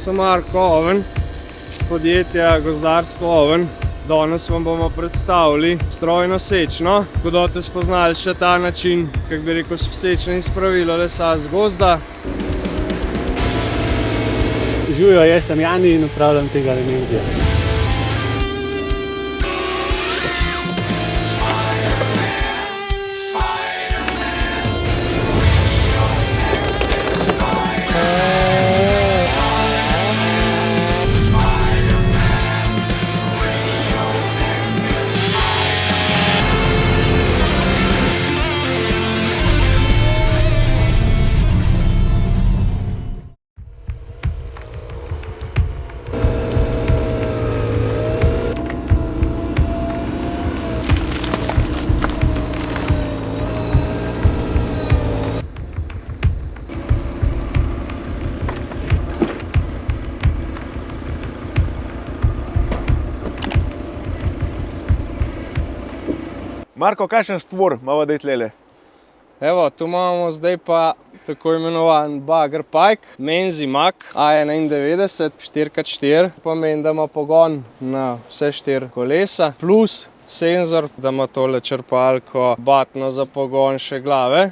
sem Marko Oven, podjetja Gozdarstvo Oven. Danes vam bomo predstavili strojno sečno, ko boste spoznali še ta način, kako bi rekel, sečne in spravilo lesa z gozda. Živijo, jaz sem Jani in upravljam tega Menzija. Marko, kakšen stvor imamo zdaj tlele? Evo, tu imamo zdaj pa tako imenovan Bagger Pike, Menzi Mak A91 4x4. Pomeni, da ima pogon na vse 4 kolesa, plus senzor, da ima tole črpalko, batno za pogon še glave.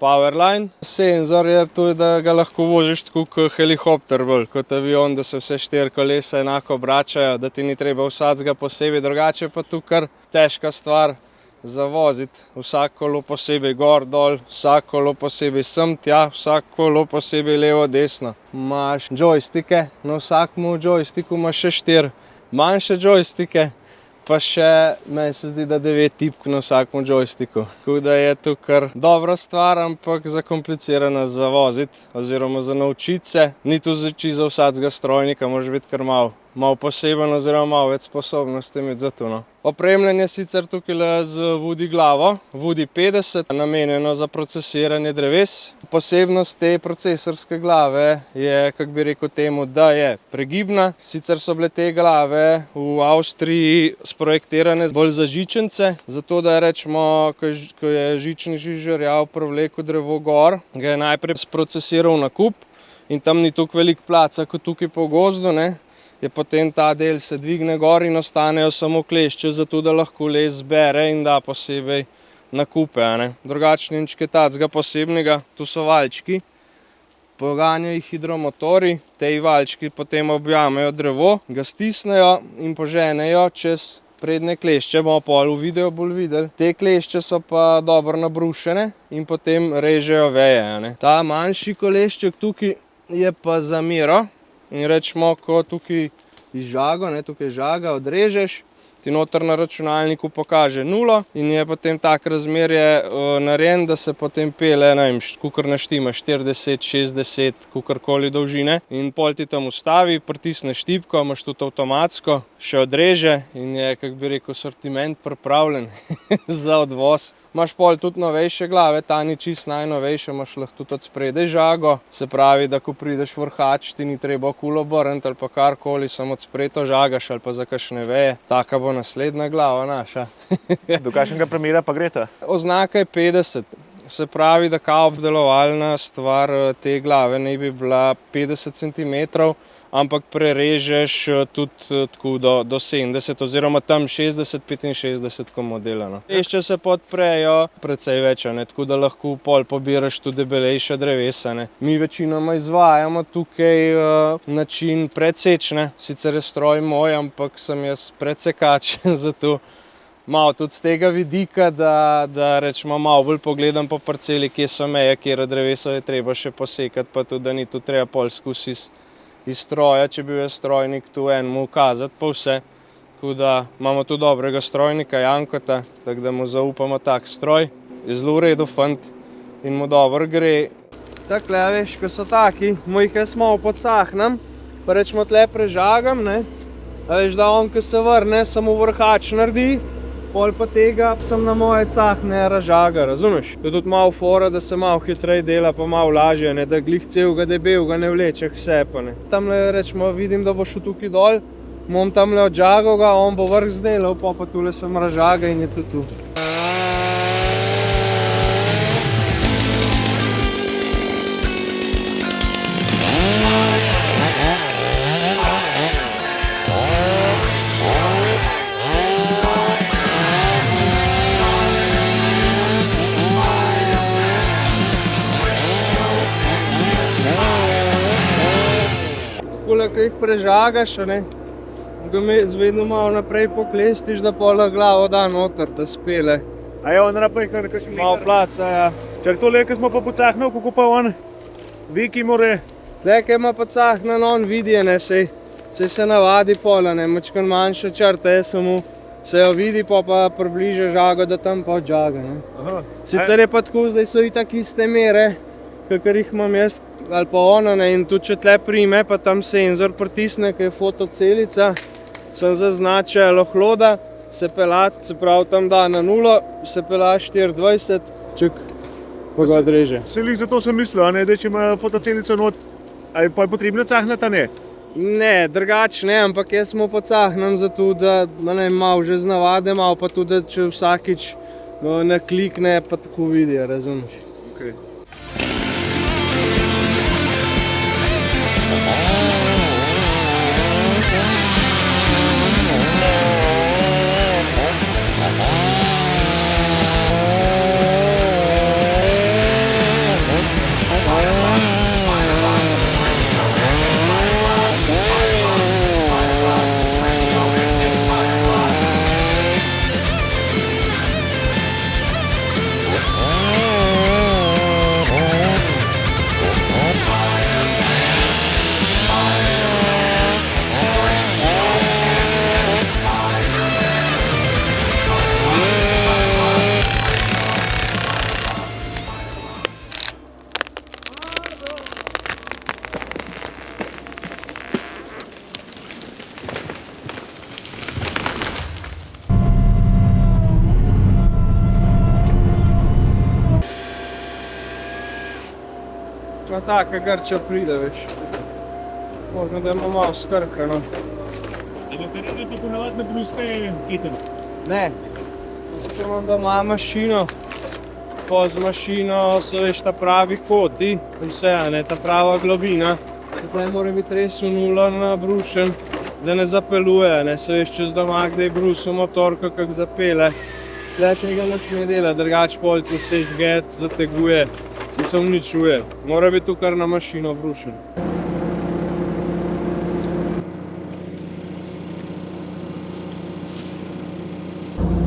Powerline. Senzor je tudi, da ga lahko voziš tako kot helikopter bolj, kot avion, da se vse 4 kolesa enako obračajo, da ti ni treba vsakega posebej, drugače pa tu kar težka stvar za voziti. Vsak kolo posebej gor, dol, vsak kolo posebej sem tja, vsak kolo posebej levo, desno. Imaš joystike, na vsakmu joystiku imaš še 4 manjše joystike, pa še, meni se zdi, da 9 tipk na vsakmu joystiku. Tako da je tu kar dobra stvar, ampak zakomplicirana za voziti, oziroma za naučiti se. Ni tu čisto za vsakega strojnika, moraš biti kar malo poseben oziroma malo več sposobnosti imeti za to, no. Opremljen je sicer tukaj z Woody glavo, Woody 50, namenjeno za procesiranje dreves. Posebnost te procesorske glave je, kako bi rekel temu, da je pregibna. Sicer so bile te glave v Avstriji sprojektirane bolj za žičence, zato da rečemo, ko je žični žižarjav privlekel drevo gor, ga je najprej sprocesiral na kup in tam ni toliko veliko placa kot tukaj po gozdu, ne. Je potem ta del se dvigne gor in ostanejo samo klešče, zato da lahko les zbere in da posebej na kupe, ne. Drugače ni nič kaj takega posebnega, tu so valjčki, poganjajo jih hidromotori, te valjčki potem objamejo drevo, ga stisnejo in poženejo čez prednje klešče, bomo pol v videu bolj videli. Te klešče so pa dobro nabrušene in potem režejo veje, ne. Ta manjši kolešček tukaj je pa za mero. In rečemo, ko tukaj žago, ne, tukaj žaga, odrežeš, ti noter na računalniku pokaže 0 in je potem tak razmerje narejen, da se potem pele, ne vem, kakor naštima 40, 60, kakorkoli dolžine. In pol ti tam ustavi, pritisneš tipko, imaš tudi avtomatsko, še odreže in je, kako bi rekel, sortiment pripravljen za odvoz. Imaš pol tudi novejše glave, ta ni čisto najnovejša, imaš lahko tudi od spredaj žago. Se pravi, da ko prideš vrhač, ti ni treba okolo obrniti ali pa karkoli, samo od spredaj žagaš ali pa za kakšne veje. Taka bo naslednja glava naša. Do kakšnega premera pa gre ta? Oznaka je 50. Se pravi, da kao obdelovalna stvar te glave naj bi bila 50 cm, ampak prerežeš tudi tako do 70 oziroma tam 60-65 ko modelano. Klešče se podprejo precej več, ne, tako da lahko pol pobiraš tudi debelejša drevesa, ne. Mi večinoma izvajamo tukaj način predsečne, sicer je stroj moj, ampak sem jaz predsekač zato. Malo tudi z tega vidika, da rečemo malo bolj pogledam po parceli, kje so meje, kjera drevesa je treba še posekati, pa tudi, da ni tu treba pol skusi iz stroja, če bi bil strojnik tu enemu ukazati pa vse. Tako da imamo tu dobrega strojnika, Jankota, tako da mu zaupamo tak stroj. Je zelo v redu fant in mu dobro gre. Takle, veš, ko so taki, mu jih jaz malo podsahnem, pa rečemo tle prežagam, ne. A veš, da on, ko se vrne, samo vrhač naredi, pol pa tega sem na moje cahne razžaga, razumeš? To je tudi malo fora, da se malo hitreje dela, pa malo lažje, ne, da glih celega debelega ne vleče k sebi, ne. Tamle, rečemo, vidim, da bo šel tukaj dol, bom tamle odžagal ga, on bo vrh zdelal, pa tule sem razžaga in je to tu. ki jih prežagaš, a ne, ga vedno malo naprej poklestiš, da pola glavo da noter, da spele. A je on naprej, kar še Malo placa, ja. Čak tole, ko smo pa pocahnil, kako pa on Viki more. Tukaj ima pocahnen on vidi, ne, sej se navadi pola, ne, mačkan manjša črta, samo se jo vidi, pa približa žago, da tam pa odžaga, ne. Aha. Sicer je pa tako, zdaj so itak iste mere, kakor jih imam jaz ali pa ona, ne, in tudi če tle prime, pa tam senzor pritisne, ki je fotocelica, sem zaznačil ohloda, se pelac, se pravi tam da na 0, se pela 24, čak, pa ga odreže. Se lih zato sem mislil, a ne, da če ima fotocelico not, a je pa potrebno cahnati, a ne? Ne, drugače ne, ampak jaz mu pocahnem zato, da ne, malo že z navade, malo pa tudi, da če vsakič ne klikne, pa tako vidi, razumeš. Okay. Na taka grča pride, veš. Možno, da ima malo skrkano. Ampak kar je to ponavadi ne bruste hitro? Ne. Če imam doma mašino, pa z mašino so veš ta pravi koti, vse, a ne, ta prava globina. Tukaj mora biti res v 0 nabrušen, da ne zapeluje, ne, se veš čez doma, kdaj brusil motor, kak zapele. Tle če ga ne sme delati, drugač pol ti se žget, zateguje, se uničuje. Mora biti tu kar na mašino brušen.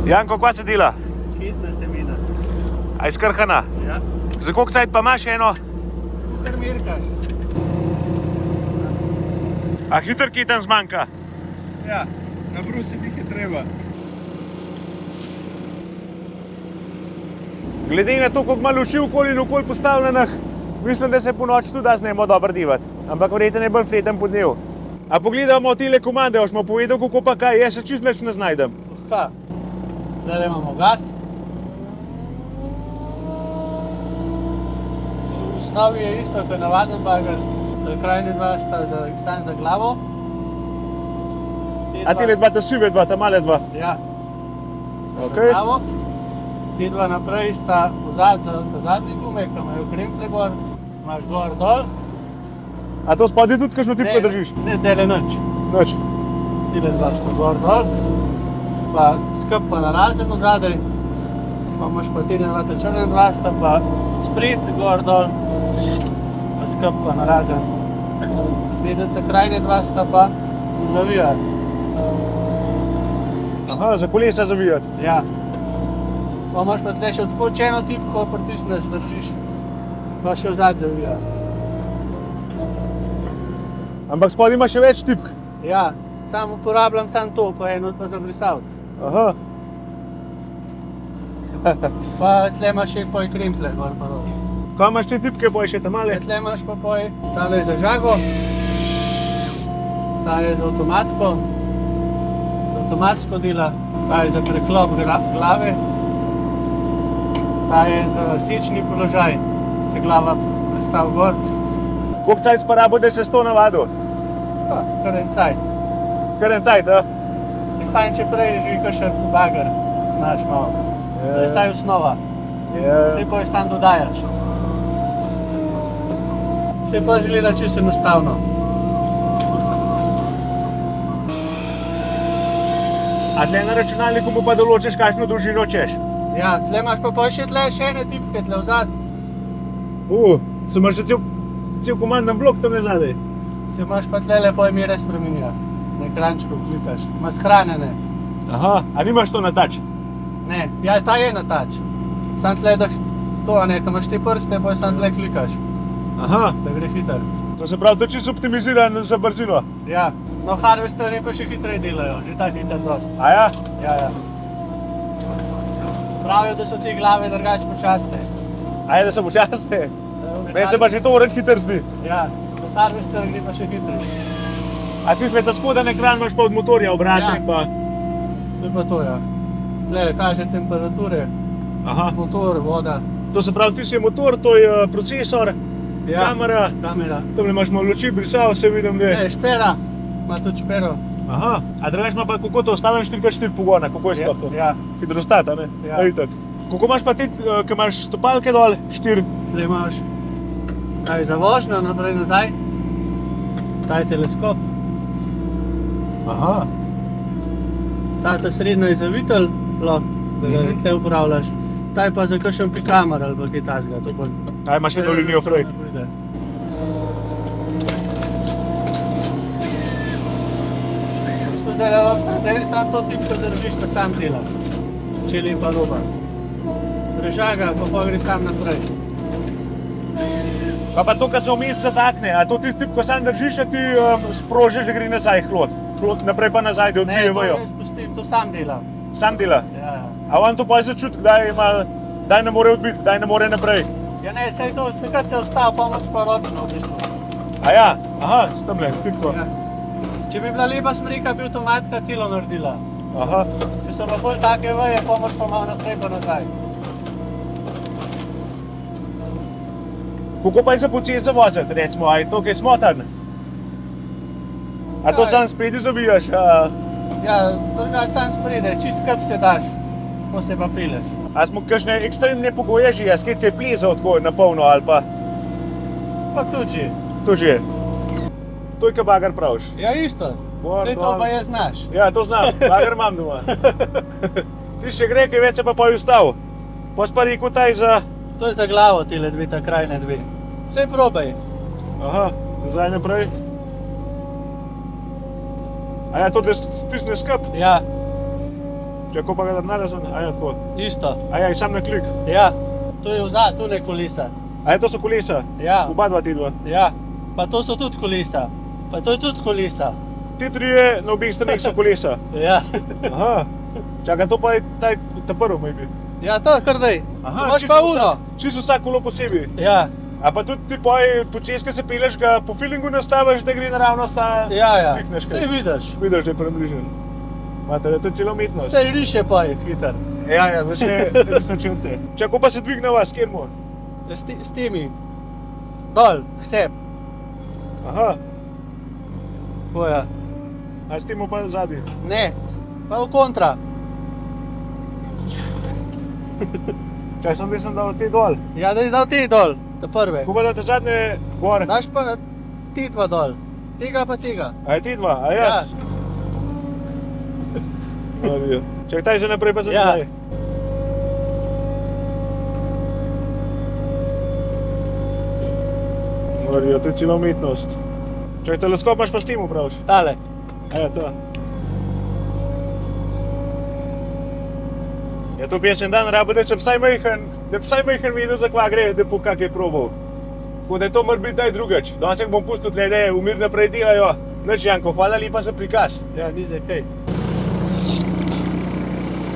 Janko, kva se dela? Hitna semena. A je skrhana? Ja. Za koliko cajt pa imaš eno? Kar mirkaš. A hitr kiten zmanjka? Ja, nabrusiti jih je treba. Glede na to, koliko ima luči okoli in okoli postavljenih, mislim, da se po noči tudi da znemo dobro divati. Ampak verjetno je bolj freten po dnevu. A pogledamo tile komande, boš mu povedal, kako pa kaj, jaz se čisto nič ne znajdem. Lahko. Zdaj imamo gas. V osnovi je isto kot navaden bager. Krajni dva sta sam za glavo. A tile dva ta sive dva, ta male dva? Ja. Sta Okej. za glavo. Ti dva naprej sta vzad za ta zadnji gumek, ki imajo kremple gor, imaš gor dol. A to spodaj tudi kakšno tipko držiš? Ne, dele nič. Nič. Tile dva sta gor dol, pa skup pa narazen vzadej. Pa imaš pa tile dva ta črna dva sta pa sprit gor dol, pa skup pa narazen. Vidite, krajne dva sta pa za zavijati. Aha, za kolesa zavijati. Ja. Pa imaš pa tle še odspod eno tipko, pritisneš, držiš, pa še vzad zavijati. Ampak spodaj ima še več tipk. Ja, sam uporabljam samo to, pa eno pa za brisalc. Aha. Pa tle imaš še poj kremple gor pa dol. Kaj imaš te tipke, boje še ta male? Tle imaš pa poj, tale je za žago, ta je za avtomatsko dela, ta je za preklop glave, ta je za sečni položaj, se glava prestavi gor. Koliko cajt pa rabo, da se s to navadil? Pa, kar en cajt. Kar en cajt, a? Je fajn, če prej že kakšen bager znaš malo. Da je saj osnova. Vse poj sam dodajaš. Vse pa izgleda čisto enostavno. A tle na računalniku mu pa določiš, kakšno dolžino češ? Ja, tle imaš pa poj še ene tipke tle vzad. Se imaš še cel komandni blok tam zadaj. Se imaš pa tle lepo imere spremenja. Na ekrančku klikaš. Ima shranjene. Aha, a nimaš to na tač? Ne, ja, ta je na tač. Sam tle, da to, a ne, ko imaš te prste, pa sam tle klikaš, Aha, da gre hiter. to se pravi, to je čisto optimiziran za brzino. Ja, no harvesterji pa še hitreje delajo, že ta hiter dost. A ja? Ja, ja. Pravijo, da so te glave drugače počasne. A je, da so počasne? Meni se pa že to ured hiter zdi. Ja, do harvester gre pa še hitreje. A ti ta spodaj ekran imaš pa od motorja obraten Ja. pa... To je pa to, ja. Tle kaže temperature, Aha, motor, voda. to se pravi, ti si motor, to je procesor, Ja, kamera, kamera. tam imaš malo luči, brisav, se vidim, da je. Ne, špera, ima tudi špero. Aha, a drugače ima pa kako to ostalo 4x4 pogona, kako je sploh to? Ja, Hidrostat, a ne? Ja. A itak. Kako imaš pa ti, ko imaš stopalke dol, 4? tle imaš kaj za vožnjo, naprej nazaj. Ta je teleskop, Aha. ta srednja je zavitelj, da ga tle upravljaš. Ta je pa za kakšen pikamer ali pa kaj tasga. To pa... A imaš eno linijo fraj. Gospod Delavok, sam to tipko držiš, pa sam dela. Čeli in pa roba. Drža ga, pa gre sam naprej. Pa to, kar se vmes zatakne, a to ti tipko sam držiš, a ti sprožiš, da gre nazaj hlod. Naprej pa nazaj, da Ne, odpije to vajo. ne spustim, to sam dela. Sam dela. Ja. A on to pa začuti, kdaj ne more odbiti, kdaj ne more naprej. Ja ne, sej to, takrat se je ostal, pomoč pa ročno v bistvu. A ja, aha, s tamle, s tipko. Ja. Če bi bila lepa smrika, bi avtomatka celo naredila. Aha. Če so pa bolj take veje, pomoč pa malo naprej pa nazaj. Kako pa je za poceni voziti, recimo, a je to kaj smotan? A to Kaj? sam spredi zavijaš, Ja, drugače sam spredaj, čist skrb se daš, ko se pa peleš. a smo kakšne ekstremne pogoje že, a skaj kaj plezal tako na polno ali pa Pa tudi že. to že? To je, kaj bagar praviš. Ja, isto. Gor, Sej to dol. pa je znaš. Ja, to znam, bagar imam doma. Ti še gre, kaj več se pa poj ustal. Pa si pa rekel taj za... To je za glavo tile dve, ta krajne dve. Sej probaj. Aha, nazaj naprej. A ja, to da stisne skup. Ja, Če ko pa ga dam narazen, a ja, tako. isto. A ja, in sam na klik. Ja, to je vzad, tule kolesa. A ja, to so kolesa. Ja, Oba dva ti dva. ja. Pa to so tudi kolesa. Pa to je tudi kolesa. Ti trije na obeh straneh so kolesa. Ja. Aha. Čakaj, to pa je ta prvo, maybe. Ja, to kar daj. Imaš pa uno. Čisto vsak kolo posebej. Ja, A pa tudi ti poj, počes, ko se peleš, ga po feelingu nastaviš, da gre naravnost, a ja. klikneš kaj. Sej vidiš. Vidiš, da je približen. Mater, to je celo umetnost. Sej riše pa je hiter. Ja, začne resne črte. Čako pa se dvigneva, s kjermo? S temi. Dol, vse. Aha, Boja. a s tem pa zadnji. Ne, pa v kontra. Čaj, sem dal te dol. Ja, da je zdal ti dol, ta prve. Ko pa da te zadnje gor. Daš pa ti dva dol. Tega pa tega. A je te dva, a jaz? Ja. Čakaj, taj že naprej pa za Ja. nazaj. Marijo, to je cela umetnost. Čakaj, teleskop imaš pa s tem upraviš? Tale. A ja, to. Ja, to bi jaz en dan rabo, da sem vsaj majhen videl, za kva gre, da po kak je probal. Tako da to mora biti daj drugač. Danes se bom pustil tle, da je umir naprej delajo. Nič, Janko, hvala lepa za prikaz. Ja, ni za kaj.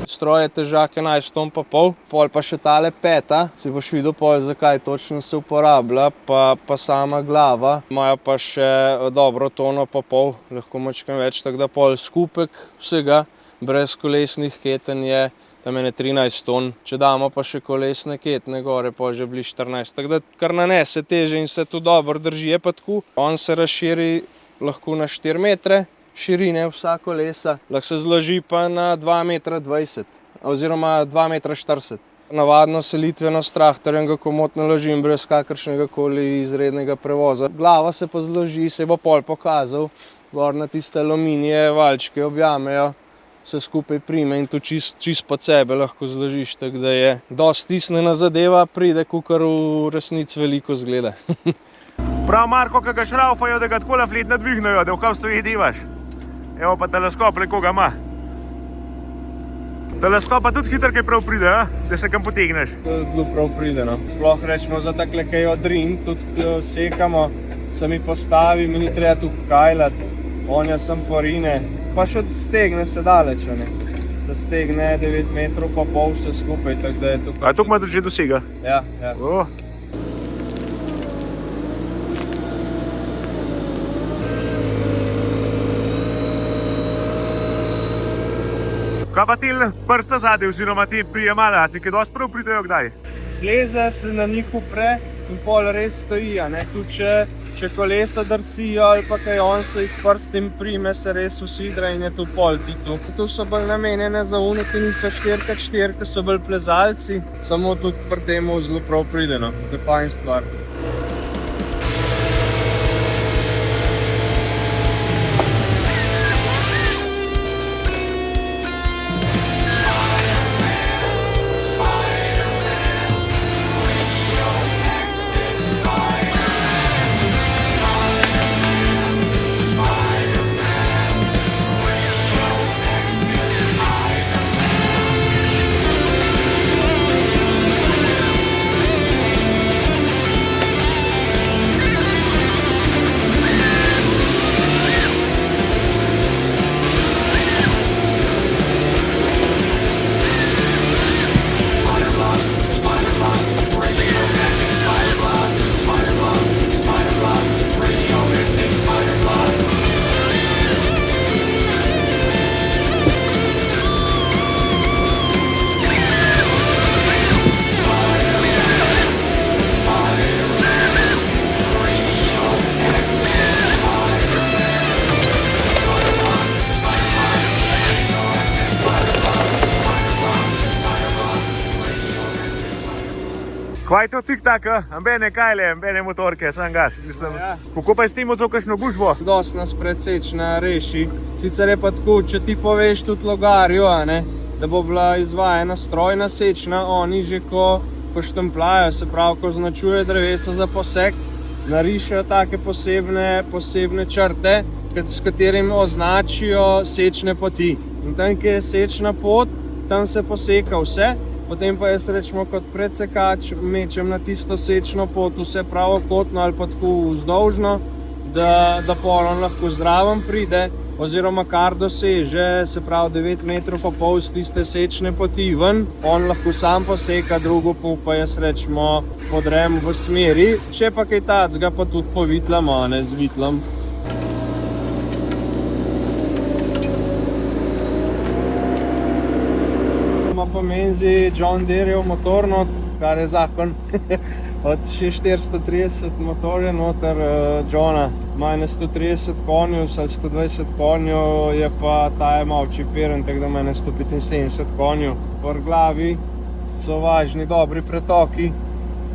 Stroj je težak 11 ton pa pol, pol pa še tale peta, si boš videl pol, zakaj točno se uporablja, pa sama glava. Imajo pa še dobro tono pa pol, lahko mačkam več, tako da pol skupek vsega, brez kolesnih keten je tam ene 13 ton. Če damo pa še kolesne ketne gore, pol že bili 14, tako da kar nanese teže in se tu dobro drži, je pa tako. On se razširi lahko na 4 metre. Širine vsa kolesa, lahko se zloži pa na 2,20 m oziroma 2,40 m. Navadno selitveno s traktorjem ga komot naložim brez kakršnega koli izrednega prevoza. Glava se pa zloži, se bo pol pokazal, gor na tiste aluminije valjčke objamejo, vse skupaj prime in to čist pod sebe lahko zložiš, tako da je dosti stisnjena zadeva, pride, kakor v resnici veliko zgleda. Prav Marko, ki ga šraufajo, da ga tako flet nadvignajo, da v kav stoji divaš. Evo pa teleskop, le koga ima. Teleskop pa tudi hitro kaj prav pride, da se kam potegneš. To zelo prav pride, no. Sploh rečemo za takle kaj odrin, tudi sekamo, se mi postavi, mi ni treba tukaj kajljati, on je sem porine, pa še stegne se daleč, ne. Se stegne 9 metrov pa pol vse skupaj, tako da je tukaj. A tukaj ima že dosega? Ja, ja. Kaj pa ti prsta zadaj, oziroma ti prijemala, ti kaj dosti prav pridejo kdaj? Sleze se na njih upre in pol res stoji, ne. Tudi če kolesa drsijo ali pa kaj on se iz prstim prime, se res usidra in je tu pol titu. Tu so bolj namenjene za one, ki niso 4x4, ki so bolj plezalci, samo tudi pri temu zelo prav pride, no. To je fajn stvar. Kaj je to tik-tak, ambene kajle, ambene motorke, sam gas. Ja. Kako pa je s tem odzval kakšno gužbo? Dost nas predsečna reši. Sicer je pa tako, če ti poveš tudi logarju, ne, da bo bila izvajena strojna sečna, oni že ko štemplajo, se pravi, ko označuje drevesa za posek, narišejo take posebne črte, s katerimi označijo sečne poti. In tam, kjer je sečna pot, tam se poseka vse. Potem pa jaz rečemo kot predsekač mečem na tisto sečno pot vse pravokotno ali pa tako vzdolžno, da pol on lahko zraven pride oziroma kar doseže, se pravi 9 metrov pa pol z tiste sečne poti ven, on lahko sam poseka, drugo pa jaz rečemo podrem v smeri, če pa kaj tacga pa tudi povitlamo, ne, z vitlom. Po menzi John Deerejev motorno, kar je zakon. Od 430 motorja noter Johna, ima 130 konjev ali 120 konjev, je pa ta je malo čipiren, tako da ima 175 konjev. V glavi so važni dobri pretoki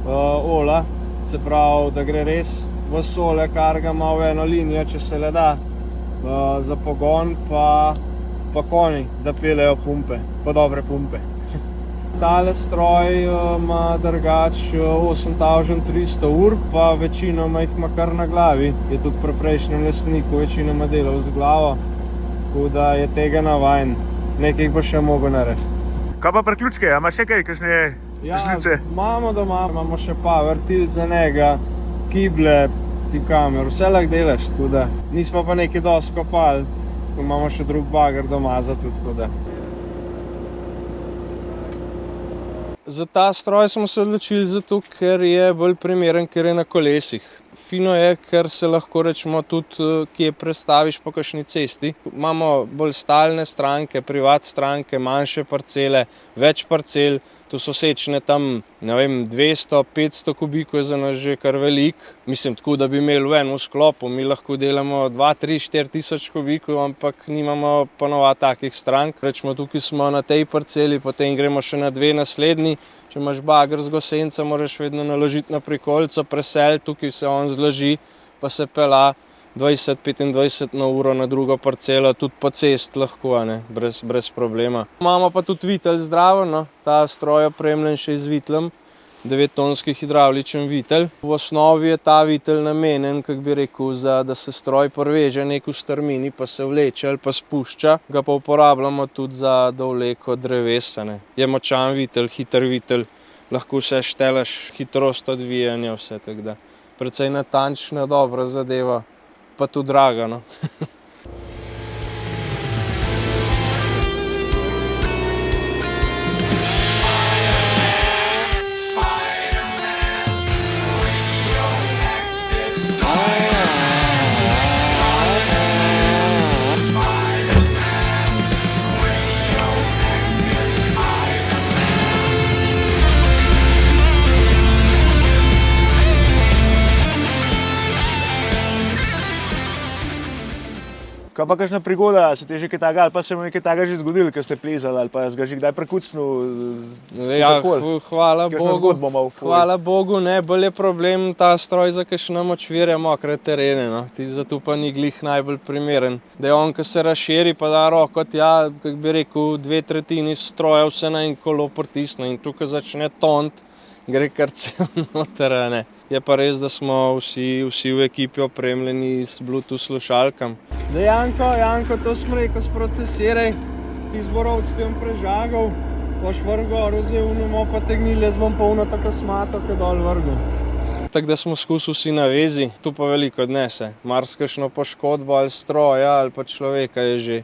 ola, se pravi, da gre res v sole, kar ga ima v eno linijo, če se le da, za pogon pa konji, da peljejo pumpe, pa dobre pumpe. Tale stroj ima drugač 8300 ur, pa večinoma jih ima kar na glavi. Je tudi pri prejšnjem lastniku večinoma delal z glavo, tako da je tega navajen. Nekaj bo še mogel narediti. Kaj pa priključke, a ima še kaj, kakšne šlice? Ja, imamo doma, imamo še power tilt za njega, kible, kamer, vse lahko delaš, tako da nismo pa nekaj dosti kopali. Imamo še drug bager doma za tudi, tako da. Za ta stroj smo se odločili zato, ker je bolj primeren, ker je na kolesih. Fino je, ker se lahko rečemo tudi kje prestaviš po kakšni cesti. Imamo bolj stalne stranke, privat stranke, manjše parcele, več parcel. Tu so sečne tam, ne vem, 200-500 kubikov je za nas že kar velik. Mislim, tako da bi imeli v enem sklopu. Mi lahko delamo 2-3-4 tisoč kubikov, ampak nimamo ponovadi takih strank. Rečemo, tukaj smo na tej parceli, potem gremo še na dve naslednji. Če imaš bager z gosenca, moraš vedno naložiti na prikolico, preseliti, tukaj se on zloži, pa se pela 20-25 na uro na drugo parcelo, tudi po cest lahko, ne, brez problema. Imamo pa tudi vitelj zdravo, no, ta stroj je opremljen še z vitlom 9-tonski hidravličen vitelj. V osnovi je ta vitelj namenjen, kako bi rekel, da se stroj priveže neki v strmini, pa se vleče ali pa spušča. Ga pa uporabljamo tudi za dovleko drevesa, ne. Je močan vitelj, hiter vitelj, lahko vse šteleš, hitrost odvijanja, vse tako da. Precej natančna, dobra zadeva, pa tudi draga, no. Kaj pa kakšna prigoda, se ti je že kaj takega, ali pa se vam je kaj takega že zgodilo, ko ste plezali, ali pa si ga že kdaj prekucnil? Ja, hvala Bogu, ne, bolj je problem ta stroj za kakšne močvirje, mokre terene, no. Zato pa ni glih najbolj primeren. Da je on, ko se razširi, pa da roko tja, kako bi rekel, 2/3 stroja vse na en kolo pritisne in tukaj začne tont, gre kar cel noter, ne. Je pa res, da smo vsi v ekipi opremljeni s Bluetooth slušalkami. Zdaj, Janko, to sem rekel, sprocesiraj, ti zborov tem prežagal, boš vrgel gor, vzel unomo pa tegnil, jaz bom pa uno tako smato, kaj dol vrgel. Tako da smo skus vsi na vezi, tu pa veliko odnese. Marsikšno poškodbo ali stroja ali pa človeka je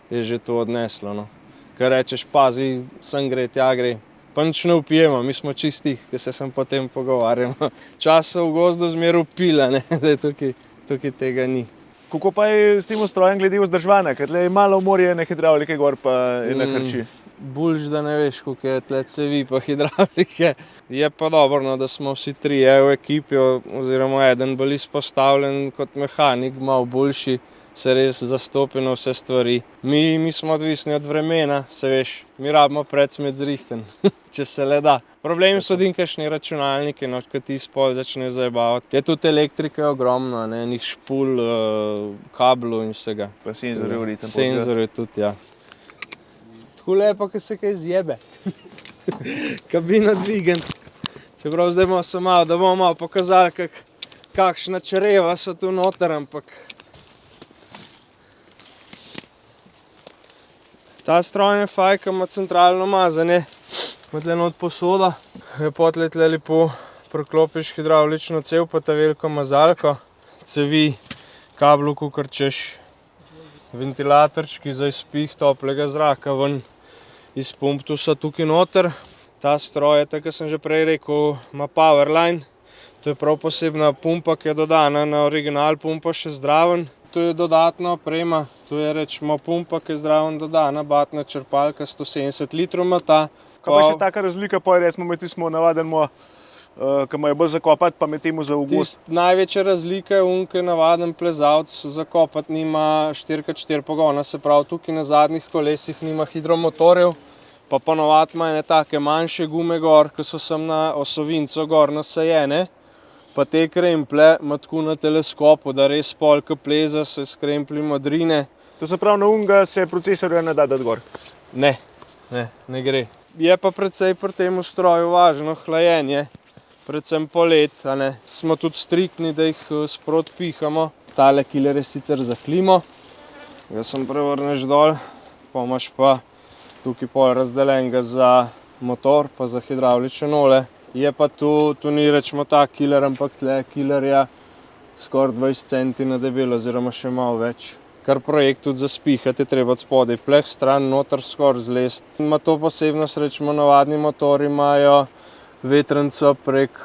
že to odneslo, no. Ker rečeš, pazi, sem gre, tja gre. Pa nič ne vpijemo, mi smo čistih, ki se sem potem pogovarjamo. Časov v gozdu zmer vpila, ne, da je tukaj tega ni. Kako pa je s tem strojem glede vzdrževanja, ker tle je malo morje na hidravlike gor pa je na krči? Boljš, da ne veš, koliko je tle cevi pa hidravlike. Je pa dobro, no, da smo vsi trije v ekipi, oziroma eden bolj izpostavljen kot mehanik, malo boljši, se res zastopi na vse stvari. Mi smo odvisni od vremena, se veš, mi rabimo predsmet zrihten, če se le da. Problem so kakšni računalniki, no, ko ti spol začne zajebavati. Je tudi elektrike ogromno, ne, enih špul, kablov in vsega. Pa senzorje v ritem. Senzorje tudi, ja. Tako lepo, ko se kaj zjebe. Kabina dvigen. Čeprav zdaj bomo se malo, da bomo malo pokazali, kakšna čreva so tu noter, ampak ta stroj je fajn, ko ima centralno mazanje. Ima tle not posoda, potlej tle lepo priklopiš hidravlično cev pa ta veliko mazalko, cevi, kablu, kakor češ, ventilatorčki za izpih toplega zraka ven iz pump, tu so tukaj noter. Ta stroj je, tako sem že prej rekel, ima powerline, to je prav posebna pumpa, ki je dodana na original pumpa še zdraven. To je dodatna oprema, to je rečemo pumpa, ki je zraven dodana, batna črpalka, 170 litrov ima ta. Kaj pa še taka razlika, pa recimo med tismo navadenmo, ki imajo bolj zakopati, pa med temu za ugust? Največja razlika je ki je navaden plezalc zakopati nima 4x4 pogona, se pravi tukaj na zadnjih kolesih nima hidromotorjev, pa ponovadi ima ene take manjše gume gor, ki so sem na osovinco gor nasajene. Pa te kremplje ima tako na teleskopu, da res pol, ko pleza, se s kremplji modrine. To se pravi, na unga se procesorja ne da dati gor? Ne gre. Je pa precej pri tem stroju važno hlajenje, predvsem polet, a ne. Smo tudi striktni, da jih sproti pihamo. Tale kiler je sicer za klimo, ga sem prevrneš dol, pa imaš pa tukaj pol razdeljenega za motor, pa za hidravlične ole. Je pa tu ni rečemo ta kiler, ampak tle kiler je skoraj 20 centi na debelo, oziroma še malo več. Kar projekt tudi za spihati je treba od spodaj pleh stran, noter skoraj zlest. Ima to posebnost, rečemo, navadni motori imajo vetranco prek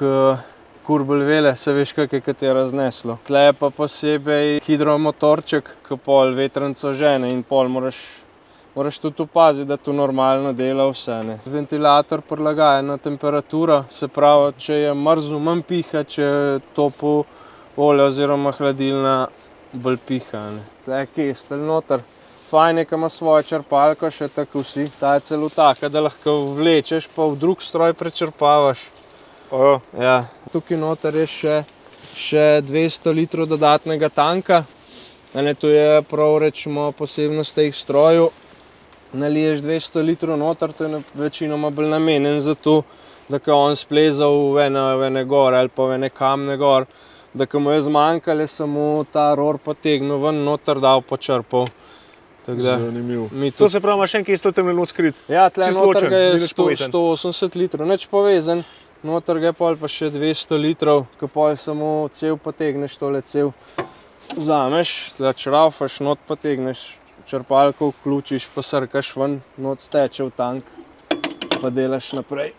kurbel vele, se veš, kak je te razneslo. Tle je pa posebej hidromotorček, ki pol vetranco žene in pol moraš tudi opaziti, da to normalno dela vse, ne. Ventilator prilagaja na temperaturo, se pravi, če je mrzlo, manj piha, če je toplo olje oziroma hladilna, bolj piha, ne. Tle je kestelj noter. Fajn je, ko ima svojo črpalko, še tako vsi. Ta je celo taka, da lahko vlečeš, pa v drug stroj prečrpavaš. Ja. Tukaj noter je še 200 litrov dodatnega tanka. To je prav, rečemo, posebnost teh strojev. Naliješ 200 litrov noter, to je večinoma bolj namenjen za to, da ko on splezal v ene gor ali pa v ene kamne gor, da ko mu je zmanjkalo, je samo ta ror potegnil ven, noter dal, počrpal. Zanimivo. To se pravi, ima še en kje sto temno skrit? Ja, tle Čisto noter ločen, ga je ni nič povezan. 180 litrov, nič povezan, noter ga je pol pa še 200 litrov, ko pol samo cev potegneš, tole cev vzameš, tle čraufaš, not potegneš, črpalko vključiš, posrkaš ven, not steče v tank, pa delaš naprej.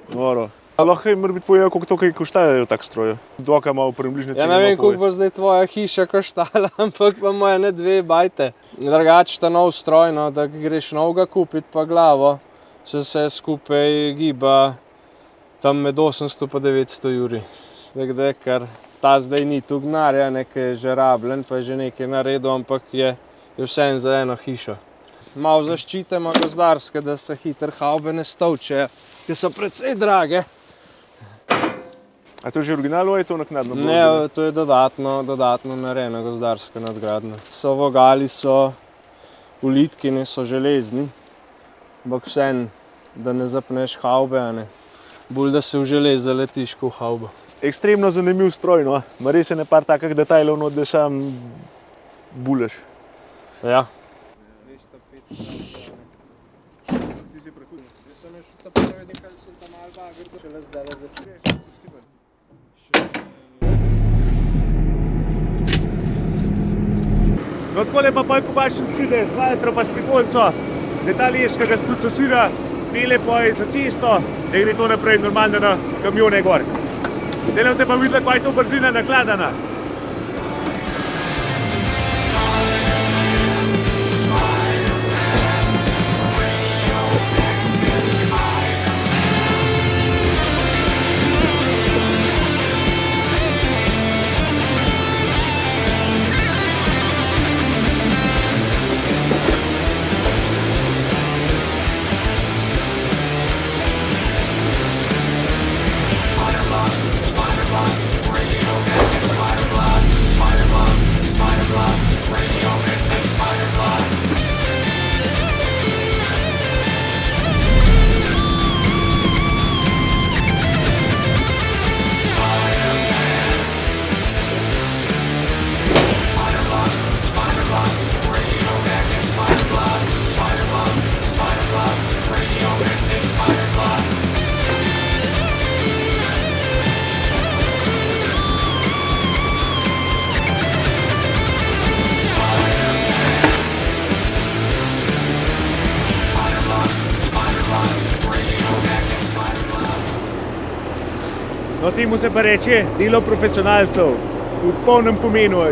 Noro. A lahko mora biti povedal, koliko to kaj koštajo tak stroj? Doka malo približne cene. Ja ne vem, koliko bo zdaj tvoja hiša koštala, ampak pa moja ne 2 bajte. Drugače ta nov stroj, no, da greš novega kupiti pa glavo, se vse skupaj giba tam med 800 pa 900 juri. Tako da, ker ta zdaj ni tu gnarja, nekaj je že rabljen, pa je že nekaj naredil, ampak je vseeno za eno hišo. Malo zaščite ima gozdarske, da se hitro havbe ne stolčejo, ki so precej drage. A to je že original ali je to naknadno? Ne, to je dodatno narejena gozdarska nadgradnja. So vogali, so ulitkini, so železni, ampak vseeno, da ne zapneš havbe, a ne. Bolj, da se v želez zaletiš kot v havbo. Ekstremno zanimiv stroj, no. Ma res je ne par takih detajlov, no, da sam buleš. Ja. No, takole pa ko baš pride z vajtro pa s prikolico, da ta les, ki ga sprocesira, pele pa za cesto, da gre to naprej normalno na kamione gor. Delam te pa videla, kaj je to brzina nakladana. No, temu se pa reče delo profesionalcev, v polnem pomenu.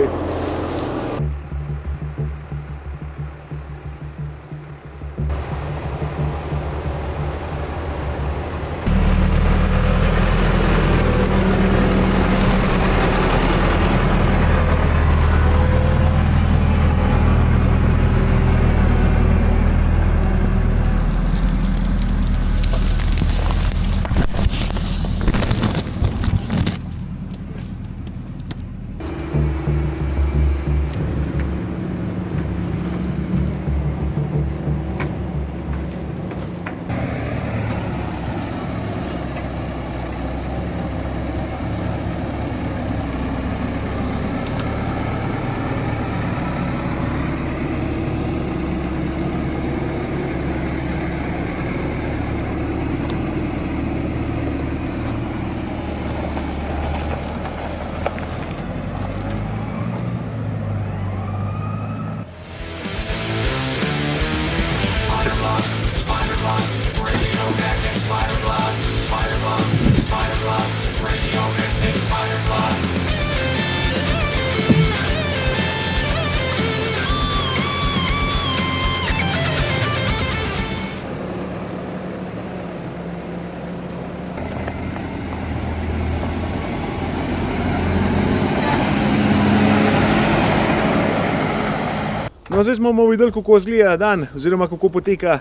No, zdaj smo videli, kako izgleda dan, oziroma kako poteka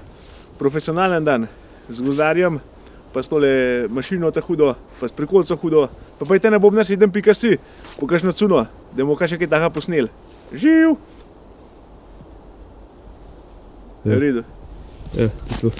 profesionalen dan z gozdarjem, pa s tole mašino ta hudo, pa s prikolico hudo. Pa pojte na bobnar7.si po kakšno cuno, da bomo kaj taka posneli. Živ! Je v redu. Ja, to.